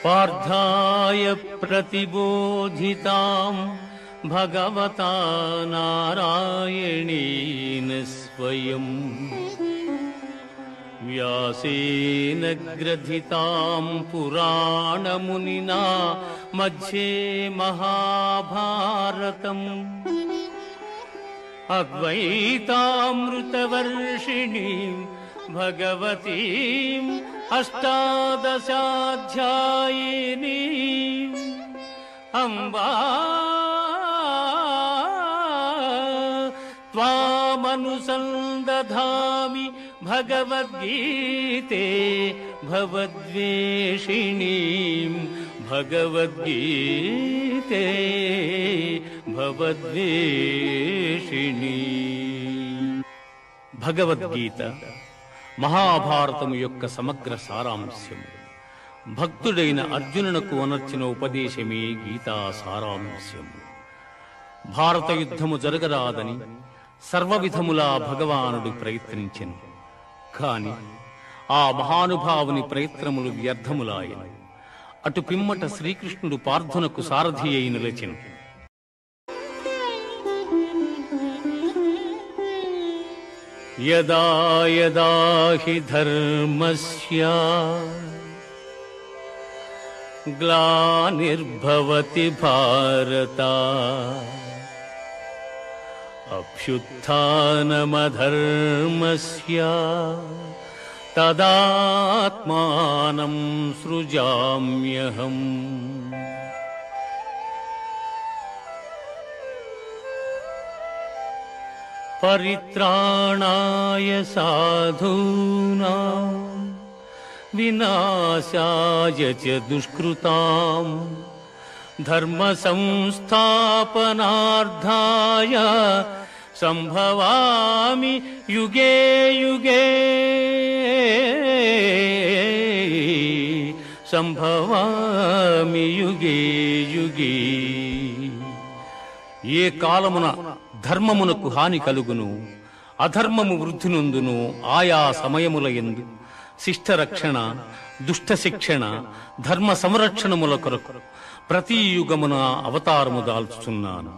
పార్థాయ ప్రతిబోధితాం భగవతా నారాయణేన స్వయం వ్యాసేన గ్రథితాం పురాణమునినా మధ్యే మహాభారతం అద్వైతామృతవర్షిణీం భగవతీం అష్టాదశాధ్యాయినీం అంబా త్వామనుసందధామి భగవద్గీతే భవద్వేషిణీం భగవద్గీతే భవద్వేషిణీ. భగవద్గీత మహాభారతము యొక్క సమగ్ర సారాంశము. భక్తుడైన అర్జునునకు అనర్చిన ఉపదేశమే గీతా సారాంశము. భారత యుద్ధము జరగరాదని సర్వవిధములా భగవానుడు ప్రయత్నించెను. కాని ఆ మహానుభావుని ప్రయత్నములు వ్యర్థములాయను. అటు పిమ్మట శ్రీకృష్ణుడు పార్థునకు సారథి అయి నిలిచెను. యదా యదా హి ధర్మస్య గ్లానిర్భవతి భారత అభ్యుత్థానమధర్మస్య తదాత్మానం సృజామ్యహం. పరిత్రాణాయ సాధూనాం వినాశాయ చ దుష్కృతాం ధర్మ సంస్థాపనార్థాయ సంభవామి యుగే యుగే సంభవామి యుగే యుగే. ఏ కాలమున ధర్మమునకు హాని కలుగును, అధర్మము వృద్ధి నొందును, ఆయా సమయముల యందు శిష్ట రక్షణ, దుష్ట శిక్షణ, ధర్మ సంరక్షణముల కొరకు ప్రతి యుగమున అవతారము దాల్చుచున్నాను.